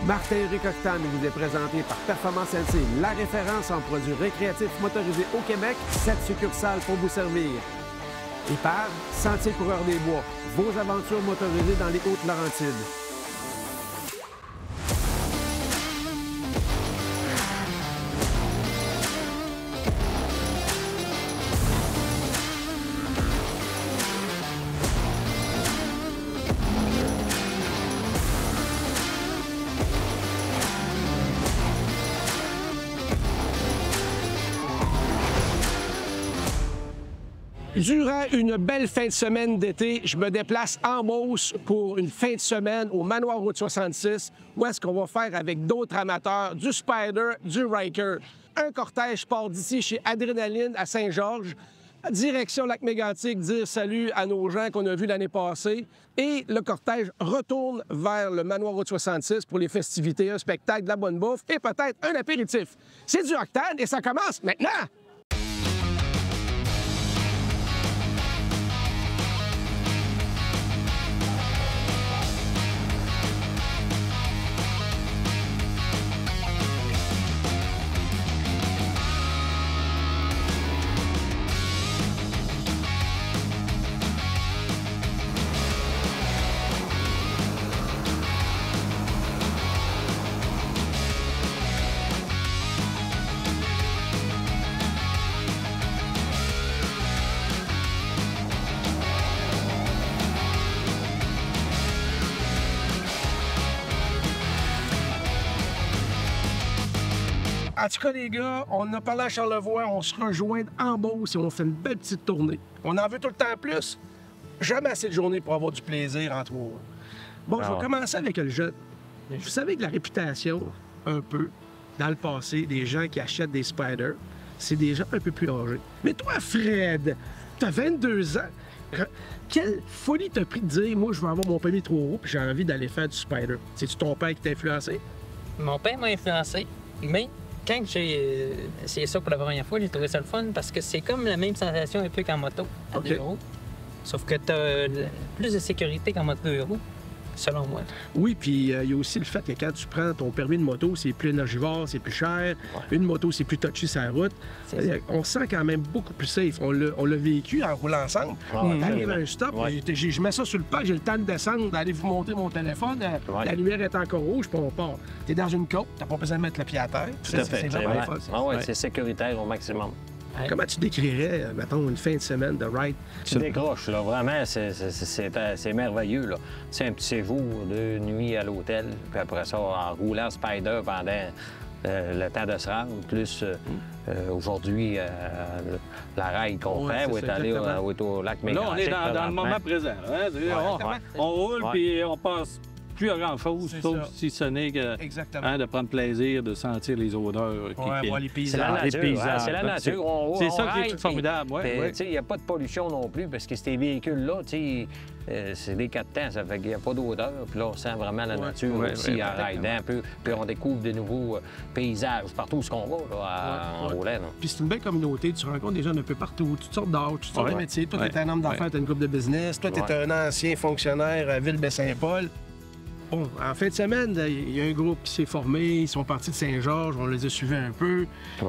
Martin-Éric Octane vous est présenté par Performance LC, la référence en produits récréatifs motorisés au Québec, 7 succursales pour vous servir. Et par Sentier Coureur des Bois, vos aventures motorisées dans les Hautes-Laurentides. Durant une belle fin de semaine d'été, je me déplace en Beauce pour une fin de semaine au Manoir Route 66, où est-ce qu'on va faire avec d'autres amateurs du Spider, du Ryker. Un cortège part d'ici chez Adrénaline à Saint-Georges, direction Lac-Mégantic, dire salut à nos gens qu'on a vus l'année passée. Et le cortège retourne vers le Manoir Route 66 pour les festivités, un spectacle, de la bonne bouffe et peut-être un apéritif. C'est du Octane et ça commence maintenant! En tout cas, les gars, on a parlé à Charlevoix, on se rejoint en Beauce et on fait une belle petite tournée. On en veut tout le temps plus. Jamais assez de journées pour avoir du plaisir en trois. Bon, je vais commencer avec le jeune. Vous savez que la réputation, un peu, dans le passé, des gens qui achètent des Spiders, c'est des gens un peu plus âgés. Mais toi, Fred, t'as 22 ans. Quelle folie t'as pris de dire, moi, je veux avoir mon premier 3 roues puis j'ai envie d'aller faire du Spider? C'est-tu ton père qui t'a influencé? Mon père m'a influencé, mais quand j'ai essayé ça pour la première fois, j'ai trouvé ça le fun parce que c'est comme la même sensation un peu qu'en moto à 2 roues. Sauf que tu as plus de sécurité qu'en moto 2 roues, selon moi. Oui, puis il y a aussi le fait que quand tu prends ton permis de moto, c'est plus énergivore, c'est plus cher. Ouais. Une moto, c'est plus touchy sur la route. On se sent quand même beaucoup plus safe. On l'a vécu en roulant ensemble. On arrive à un stop, je mets ça sur le parc, j'ai le temps de descendre, d'aller vous monter mon téléphone. La lumière est encore rouge, puis on part. T'es dans une côte, t'as pas besoin de mettre le pied à terre. Tout à fait. C'est vraiment fun. Ah ouais, c'est sécuritaire au maximum. Comment tu décrirais, mettons, une fin de semaine de ride? Tu décroches, là. Vraiment, c'est merveilleux, là. C'est un petit séjour de nuit à l'hôtel, puis après ça, en roulant Spider pendant le temps de se rendre, plus aujourd'hui, la ride qu'on fait, où est allé au lac Mégantic. Là, on est dans le moment présent. Hein? On roule, puis on passe plus à grand-chose, sauf si ce n'est que de prendre plaisir, de sentir les odeurs. Les paysages. C'est la nature. C'est ça qui est formidable. Il n'y a pas de pollution non plus, parce que ces véhicules-là, c'est des 4 temps, ça fait qu'il n'y a pas d'odeur. Puis là, on sent vraiment la nature aussi en ridant un peu. Puis on découvre de nouveaux paysages partout où on va là, en roulant. Puis c'est une belle communauté. Tu rencontres des gens d'un peu partout, toutes sortes d'âges, toutes sortes de métiers. Toi, tu es un homme d'affaires, tu as une couple de business. Toi, tu es un ancien fonctionnaire à Ville-Baie-Saint-Paul. Bon, en fin de semaine, il y a un groupe qui s'est formé, ils sont partis de Saint-Georges, on les a suivis un peu.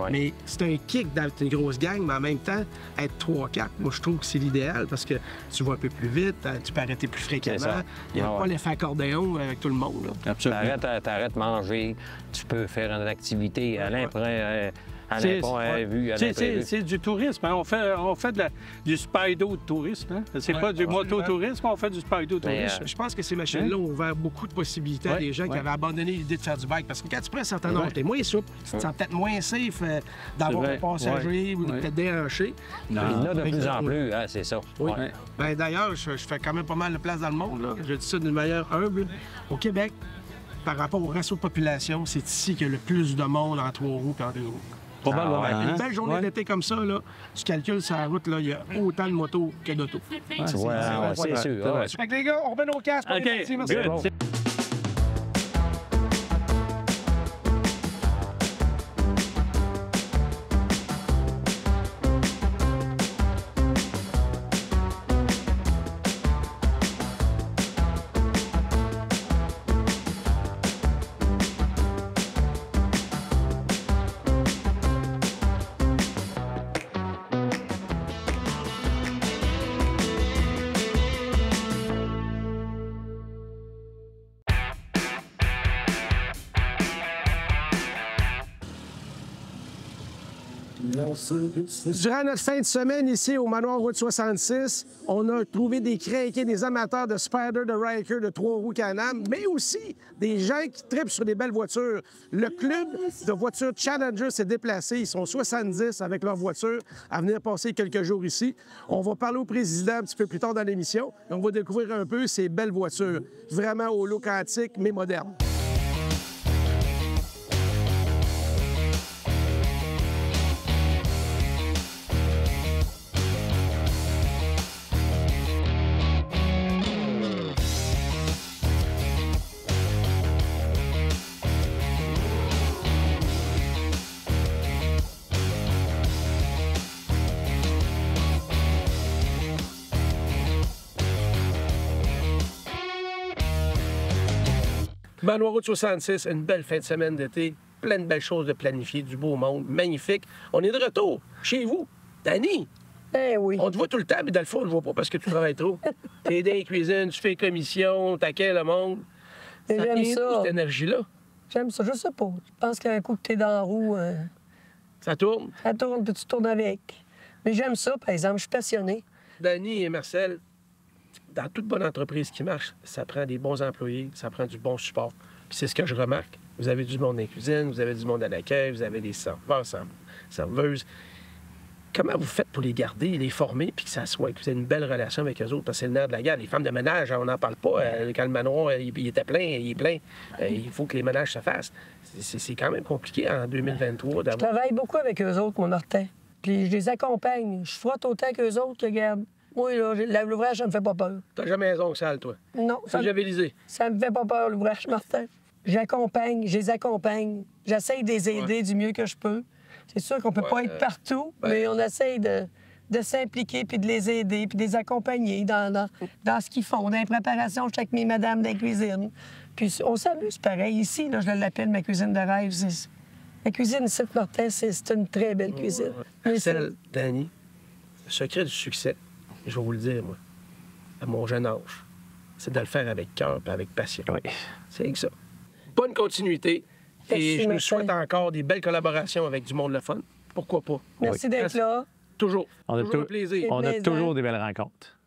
Mais c'est un kick d'être une grosse gang, mais en même temps, être 3-4, moi je trouve que c'est l'idéal parce que tu vas un peu plus vite, tu peux arrêter plus fréquemment. Il n'y a pas l'effet accordéon avec tout le monde. Là. Absolument. T'arrêtes de manger, tu peux faire une activité à l'imprimé. C'est du tourisme. Hein? On fait du Spido de tourisme. Hein? C'est pas du mototourisme, on fait du Spido de tourisme. Je pense que ces machines-là ont ouvert beaucoup de possibilités à des gens qui avaient abandonné l'idée de faire du bike. Parce que quand tu prends un certain âge, t'es moins souple, tu te sens peut-être moins safe d'avoir un passager ou de te déhancher. Il y en a de plus en plus, hein, c'est ça. Ben, d'ailleurs, je fais quand même pas mal de place dans le monde. Là. Je dis ça d'une manière humble. Au Québec, par rapport au ratio de population, c'est ici qu'il y a le plus de monde en 3 roues qu'en 2 roues. Probablement. Une belle journée d'été comme ça, là, tu calcules sur la route, il y a autant de motos que d'autos. C'est sûr. Fait que les gars, on remet nos casques. Merci. Durant notre fin de semaine ici au Manoir Route 66, on a trouvé des craqués, des amateurs de Spider, de Ryker, de Trois-Roues Can-Am, mais aussi des gens qui trippent sur des belles voitures. Le club de voitures Challenger s'est déplacé. Ils sont 70 avec leur voiture à venir passer quelques jours ici. On va parler au président un petit peu plus tard dans l'émission et on va découvrir un peu ces belles voitures, vraiment au look antique mais moderne. Manoir Route 66, une belle fin de semaine d'été, plein de belles choses de planifier, du beau monde, magnifique. On est de retour chez vous. Danny, Eh oui. on te voit tout le temps, mais dans le fond, on ne le voit pas parce que tu travailles trop. T'es dans les cuisines, tu fais commission, t'accueilles le monde. J'aime vient d'où, ça. cette énergie-là. J'aime ça. Je sais pas. Je pense qu'un coup que t'es dans la roue, Ça tourne. ça tourne, puis tu tournes avec. Mais j'aime ça, par exemple. Je suis passionné. Danny et Marcel, dans toute bonne entreprise qui marche, ça prend des bons employés, ça prend du bon support. Puis c'est ce que je remarque. Vous avez du monde dans les cuisines, vous avez du monde à l'accueil, vous avez des serveurs, serveuses. Comment vous faites pour les garder, les former, puis que ça soit, que vous ayez une belle relation avec eux autres? Parce que c'est le nerf de la guerre. Les femmes de ménage, on n'en parle pas. Quand le manoir il était plein, il est plein. Il faut que les ménages se fassent. C'est quand même compliqué en 2023 Je d'avoir... travaille beaucoup avec eux autres, mon Hortin. Puis je les accompagne. Je frotte autant qu'eux autres que, regarde, moi, là, l'ouvrage, ça me fait pas peur. T'as jamais les ongles sales, toi. Non, T'as jamais lisé. ça me fait pas peur, l'ouvrage, Martin. J'accompagne, je les accompagne. J'essaye de les aider du mieux que je peux. C'est sûr qu'on peut pas être partout, mais on essaye de s'impliquer, puis de les aider, puis de les accompagner dans ce qu'ils font, dans les préparations. Je suis avec mes madames de la cuisine. Puis on s'amuse pareil. Ici, là, je l'appelle ma cuisine de rêve. La cuisine ici, Martin, c'est une très belle cuisine. Marcel, Danny, le secret du succès, je vais vous le dire, moi, à mon jeune âge, c'est de le faire avec cœur et avec passion. Oui. C'est que ça. Bonne continuité. Et je nous souhaite encore des belles collaborations avec du monde le fun. Pourquoi pas? Merci d'être là. Toujours. On a Toujours un tout- plaisir. On a plaisant. toujours des belles rencontres.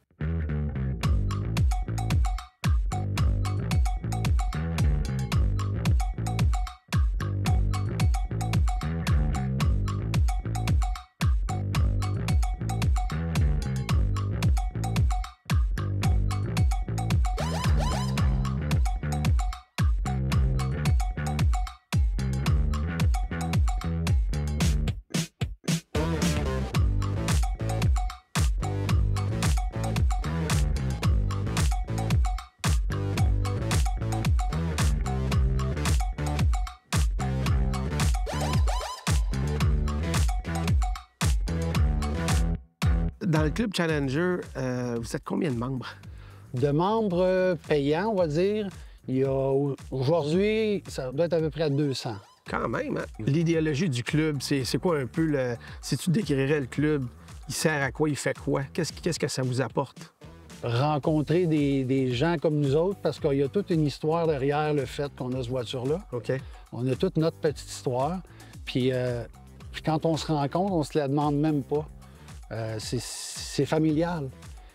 Dans le club Challenger, vous êtes combien de membres? De membres payants, on va dire, il y a aujourd'hui, ça doit être à peu près à 200. Quand même, hein? L'idéologie du club, c'est quoi un peu le... Si tu décrirais le club, il sert à quoi, il fait quoi? Qu'est-ce que ça vous apporte? Rencontrer des gens comme nous autres, parce qu'il y a toute une histoire derrière le fait qu'on a cette voiture-là. OK. On a toute notre petite histoire. Puis quand on se rencontre, on se la demande même pas. C'est familial.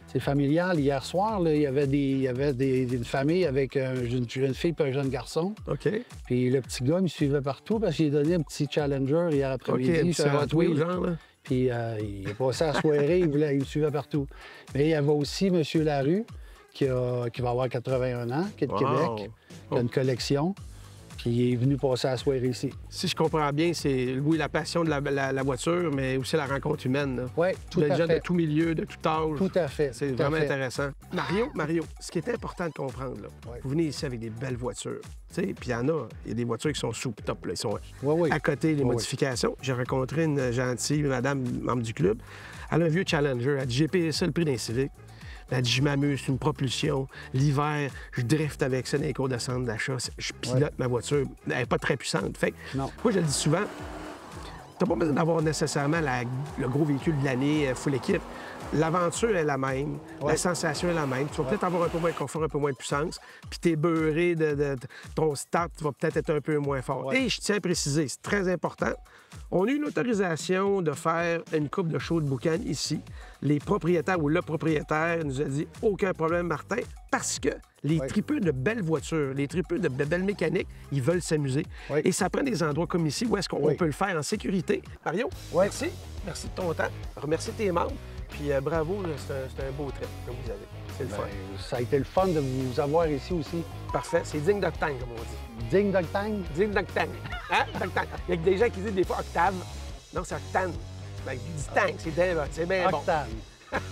C'est familial. Hier soir, là, il y avait une famille avec une jeune fille et un jeune garçon. OK. Puis le petit gars me suivait partout parce qu'il a donné un petit Challenger hier OK, après-midi. c'est Hot Wheels, genre, là. Puis il est passé la soirée, il me suivait partout. Mais il y avait aussi M. Larue, qui va avoir 81 ans, qui est de Wow. Québec, qui a une collection. Puis il est venu passer la soirée ici. Si je comprends bien, c'est, oui, la passion de la voiture, mais aussi la rencontre humaine, là. Oui, tout Des à gens fait. de tout milieu, de tout âge. Tout à fait. C'est tout à vraiment fait. intéressant. Mario, ce qui est important de comprendre, là, Ouais. vous venez ici avec des belles voitures. Tu sais, puis il y a des voitures qui sont sous-top, là. Ils sont Oui, oui. à côté des Oui, oui. modifications. J'ai rencontré une gentille madame, membre du club. Elle a un vieux Challenger. Elle dit, j'ai payé ça le prix d'un Civic. Elle dit, je m'amuse, c'est une propulsion. L'hiver, je drift avec ça dans les cours de centre d'achat. Je pilote ma voiture. Elle n'est pas très puissante. Fait que, Non. moi, je le dis souvent, t'as pas besoin d'avoir nécessairement le gros véhicule de l'année, full équipe. L'aventure est la même, la sensation est la même. Tu vas peut-être avoir un peu moins de confort, un peu moins de puissance, puis t'es beurré ton start va peut-être être un peu moins fort. Ouais. Et je tiens à préciser, c'est très important, On a eu l'autorisation de faire une coupe de show de boucan ici. Les propriétaires ou le propriétaire nous a dit « Aucun problème, Martin », parce que les tripeux de belles voitures, les tripeux de belles mécaniques, ils veulent s'amuser. Et ça prend des endroits comme ici où est-ce qu'on peut le faire en sécurité. Mario, merci. Merci de ton temps. Remercie tes membres. Puis bravo, c'est un beau trait que vous avez. C'est le fun. Ça a été le fun de vous avoir ici aussi. Parfait. C'est digne d'octane, comme on dit. Digne d'octane? Digne d'octane. Hein? D'octane. Il y a des gens qui disent des fois octave. Non, c'est octane. Ben, il dit tank, c'est bien bon. Octane.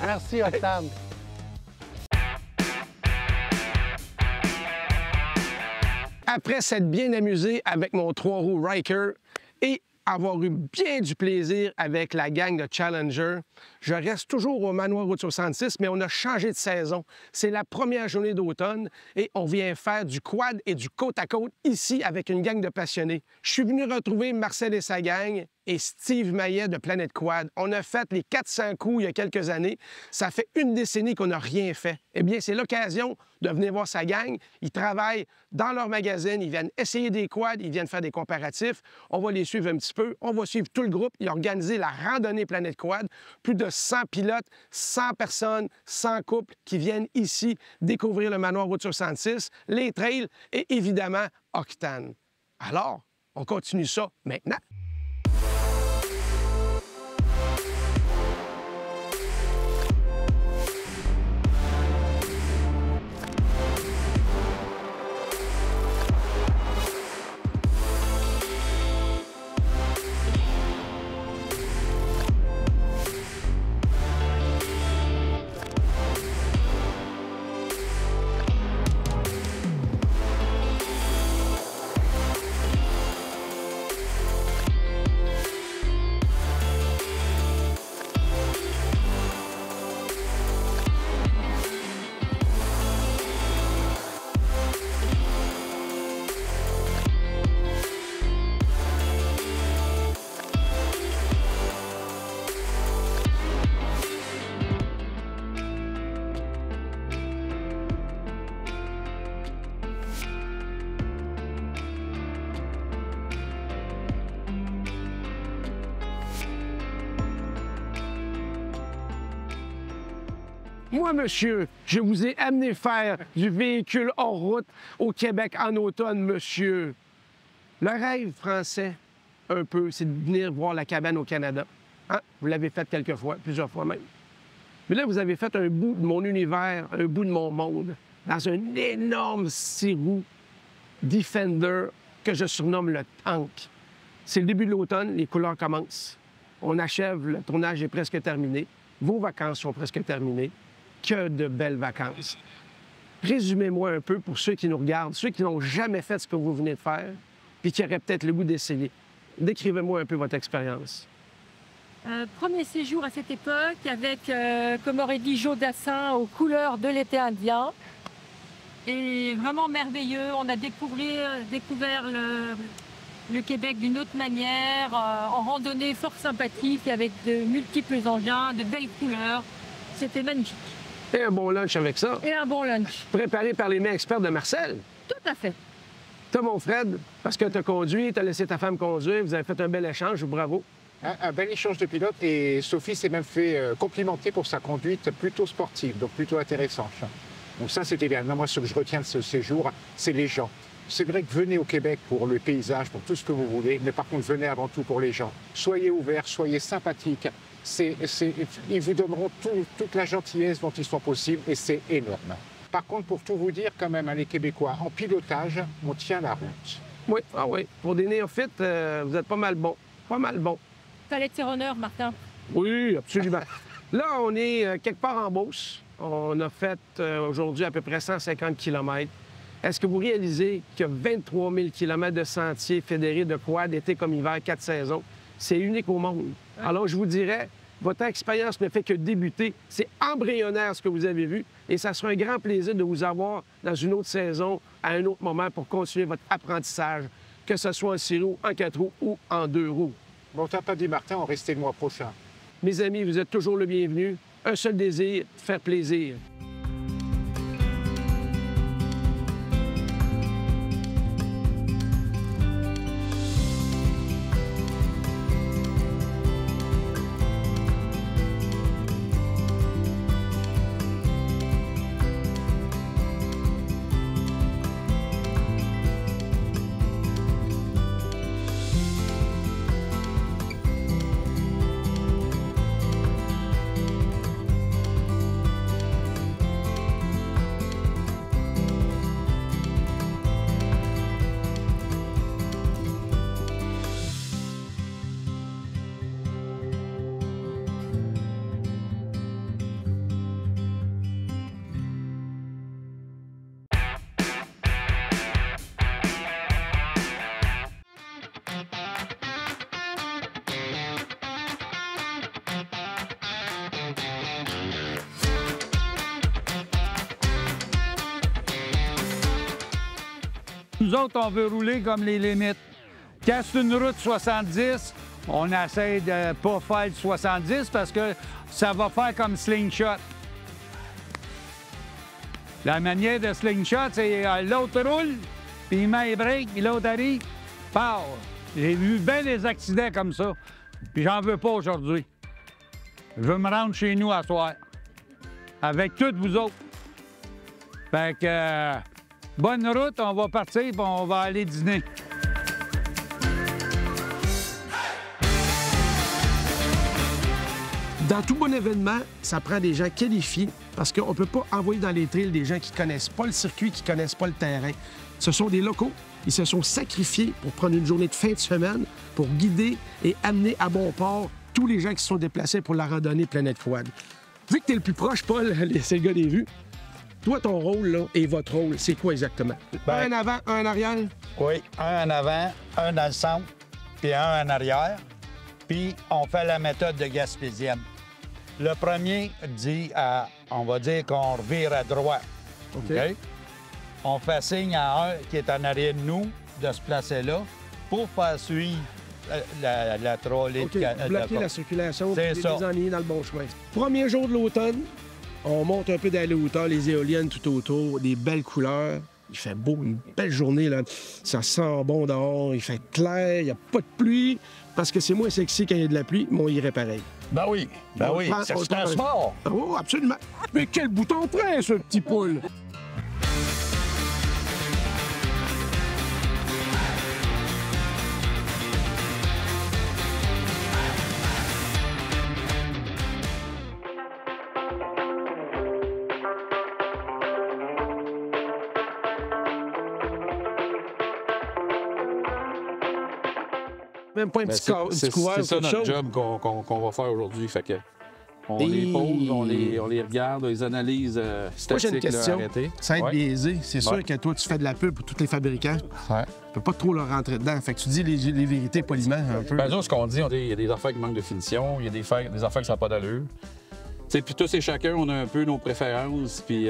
Merci, Octane. Après s'être bien amusé avec mon 3 roues Ryker et avoir eu bien du plaisir avec la gang de Challenger, je reste toujours au Manoir Route 66, mais on a changé de saison. C'est la première journée d'automne et on vient faire du quad et du côte-à-côte ici avec une gang de passionnés. Je suis venu retrouver Marcel et sa gang et Steve Maillet de Planète Quad. On a fait les 400 coups il y a quelques années. Ça fait une décennie qu'on n'a rien fait. Eh bien, c'est l'occasion de venir voir sa gang. Ils travaillent dans leur magazine, ils viennent essayer des quads, ils viennent faire des comparatifs. On va les suivre un petit peu. On va suivre tout le groupe. Ils ont organisé la randonnée Planète Quad. Plus de 100 pilotes, 100 personnes, 100 couples qui viennent ici découvrir le Manoir Route 66, les trails et évidemment Octane. Alors, on continue ça maintenant. Moi, monsieur, je vous ai amené faire du véhicule hors route au Québec en automne, monsieur. Le rêve français, un peu, c'est de venir voir la cabane au Canada. Hein? Vous l'avez fait quelques fois, plusieurs fois même. Mais là, vous avez fait un bout de mon univers, un bout de mon monde, dans un énorme 6 roues Defender que je surnomme le Tank. C'est le début de l'automne, les couleurs commencent. On achève, le tournage est presque terminé. Vos vacances sont presque terminées. Que de belles vacances. Résumez-moi un peu pour ceux qui nous regardent, ceux qui n'ont jamais fait ce que vous venez de faire, puis qui auraient peut-être le goût d'essayer. Décrivez-moi un peu votre expérience. Premier séjour à cette époque avec, comme aurait dit Joe Dassin, aux couleurs de l'été indien. Et vraiment merveilleux. On a découvert le Québec d'une autre manière, en randonnée fort sympathique, avec de multiples engins, de belles couleurs. C'était magnifique. Et un bon lunch avec ça. Et un bon lunch. Préparé par les mains experts de Marcel. Tout à fait. Toi, mon Fred, parce que tu as conduit, tu as laissé ta femme conduire, vous avez fait un bel échange, bravo. Un bel échange de pilotes et Sophie s'est même fait complimenter pour sa conduite plutôt sportive, donc plutôt intéressante. Donc ça, c'était bien. Moi, ce que je retiens de ce séjour, c'est les gens. C'est vrai que venez au Québec pour le paysage, pour tout ce que vous voulez, mais par contre, venez avant tout pour les gens. Soyez ouverts, soyez sympathiques. Ils vous donneront toute la gentillesse dont ils sont possibles et c'est énorme. Par contre, pour tout vous dire, quand même, les Québécois, en pilotage, on tient la route. Oui, ah oui. Pour des néophytes, vous êtes pas mal bon. Pas mal bon. Fallait te faire honneur, Martin. Oui, absolument. Là, on est quelque part en Beauce. On a fait aujourd'hui à peu près 150 km. Est-ce que vous réalisez qu'il y a 23 000 km de sentiers fédérés de quad, été comme hiver, 4 saisons? C'est unique au monde. Alors, je vous dirais, votre expérience ne fait que débuter. C'est embryonnaire ce que vous avez vu et ça sera un grand plaisir de vous avoir dans une autre saison, à un autre moment, pour continuer votre apprentissage, que ce soit en 6 roues, en 4 roues ou en 2 roues. Bon, t'as pas dit, Martin, on restait le mois prochain. Mes amis, vous êtes toujours le bienvenu. Un seul désir, faire plaisir. nous autres, on veut rouler comme les limites. Quand c'est une route 70, on essaie de pas faire le 70 parce que ça va faire comme slingshot. La manière de slingshot, c'est l'autre roule, puis il met les breaks, puis l'autre arrive, part. J'ai vu bien des accidents comme ça, puis j'en veux pas aujourd'hui. Je veux me rendre chez nous à soir, avec toutes vous autres. Fait que, bonne route, on va partir, puis on va aller dîner. Dans tout bon événement, ça prend des gens qualifiés parce qu'on ne peut pas envoyer dans les trails des gens qui ne connaissent pas le circuit, qui ne connaissent pas le terrain. Ce sont des locaux. Ils se sont sacrifiés pour prendre une journée de fin de semaine pour guider et amener à bon port tous les gens qui se sont déplacés pour la randonnée Planète Quad. Vu que tu es le plus proche, Paul, c'est le gars des vues, toi, ton rôle là, et votre rôle, c'est quoi exactement? Un en avant, un en arrière? Oui, un en avant, un dans le centre, puis un en arrière. Puis on fait la méthode de Gaspésienne. Le premier dit, on va dire qu'on revire à droite. OK. On fait signe à un qui est en arrière de nous de se placer là pour faire suivre la trolley. OK, bloquer la circulation C'est et ça. les enligner dans le bon chemin. Premier jour de l'automne, on monte un peu dans les hauteurs, les éoliennes tout autour, des belles couleurs. Il fait beau, une belle journée, là. Ça sent bon dehors, il fait clair, il n'y a pas de pluie, parce que c'est moins sexy quand il y a de la pluie, mais on irait pareil. Ben oui, c'est un sport. Ah oui, absolument. Mais quel bouton frein, ce petit poule! Même pas un petit couvert, c'est ça quelque notre chose. job qu'on va faire aujourd'hui. Fait que on les pose, on les regarde, on les analyse Moi, j'ai statiques, une question. arrêtées. Ça va être Ouais. biaisé. C'est sûr Ouais. que toi, tu fais de la pub pour tous les fabricants. Ouais. Tu peux pas trop leur rentrer dedans. Fait que tu dis les vérités poliment un peu. Ben, nous, ce qu'on dit, il y a des affaires qui manquent de finition, il y a des affaires qui n'ont pas d'allure. Puis tous et chacun, on a un peu nos préférences, puis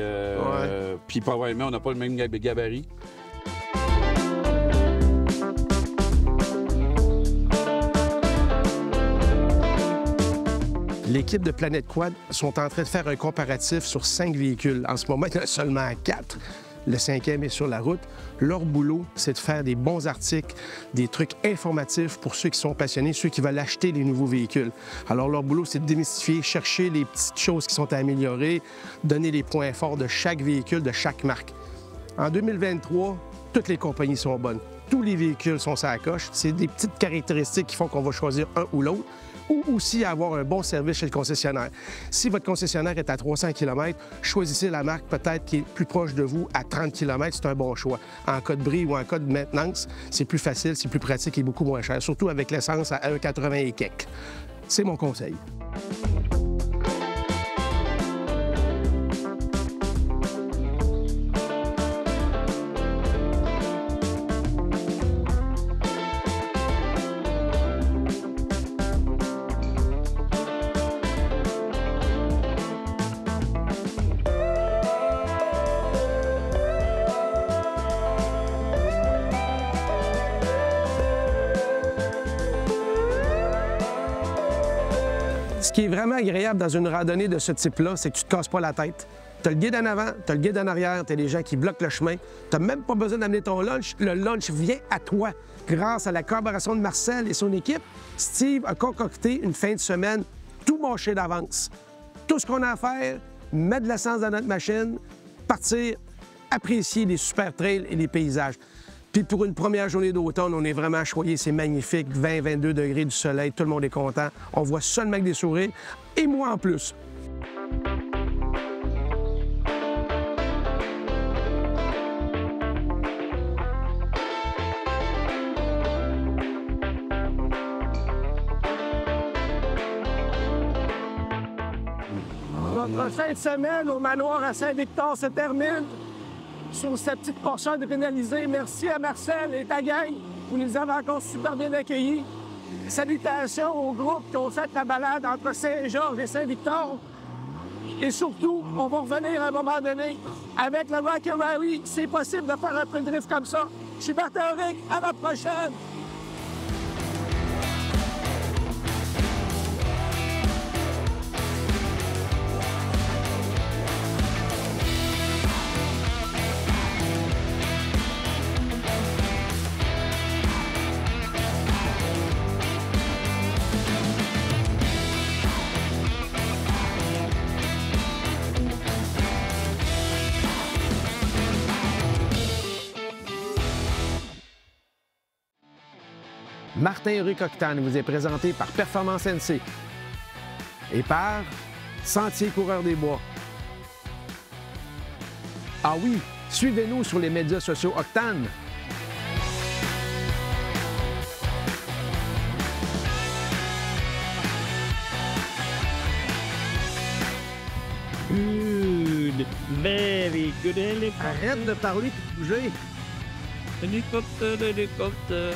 puis probablement, on n'a pas le même gabarit. L'équipe de Planète Quad sont en train de faire un comparatif sur 5 véhicules. En ce moment, il y en a seulement 4. Le 5e est sur la route. Leur boulot, c'est de faire des bons articles, des trucs informatifs pour ceux qui sont passionnés, ceux qui veulent acheter des nouveaux véhicules. Alors, leur boulot, c'est de démystifier, chercher les petites choses qui sont à améliorer, donner les points forts de chaque véhicule, de chaque marque. En 2023, toutes les compagnies sont bonnes. Tous les véhicules sont sur la coche. C'est des petites caractéristiques qui font qu'on va choisir un ou l'autre, ou aussi avoir un bon service chez le concessionnaire. Si votre concessionnaire est à 300 km, choisissez la marque peut-être qui est plus proche de vous à 30 km, c'est un bon choix. En cas de bris ou en cas de maintenance, c'est plus facile, c'est plus pratique et beaucoup moins cher, surtout avec l'essence à 1,80 et quelques. C'est mon conseil. Ce qui est vraiment agréable dans une randonnée de ce type-là, c'est que tu te casses pas la tête. Tu as le guide en avant, tu as le guide en arrière, tu as des gens qui bloquent le chemin. Tu n'as même pas besoin d'amener ton lunch. Le lunch vient à toi. Grâce à la collaboration de Marcel et son équipe, Steve a concocté une fin de semaine tout mâché d'avance. Tout ce qu'on a à faire, mettre de l'essence dans notre machine, partir, apprécier les super trails et les paysages. Puis pour une première journée d'automne, on est vraiment choyé, c'est magnifique, 20-22 degrés du soleil, tout le monde est content. On voit seulement que des sourires, et moi en plus. Notre fin de semaine au manoir à Saint-Victor se termine sur cette petite portion de pénalisée. Merci à Marcel et ta gang. Vous nous avez encore super bien accueillis. Salutations au groupe qui ont fait la balade entre Saint-Georges et Saint-Victor. Et surtout, on va revenir à un moment donné avec le Rocky Rally. C'est possible de faire un peu de drift comme ça. Je suis Martin Henrique. À la prochaine! Martin Henrique Octane vous est présenté par Performance NC et par Sentier Coureur des Bois. Ah oui, suivez-nous sur les médias sociaux Octane. Good. Very good helicopter. Arrête de parler et de bouger. Helicopter, helicopter.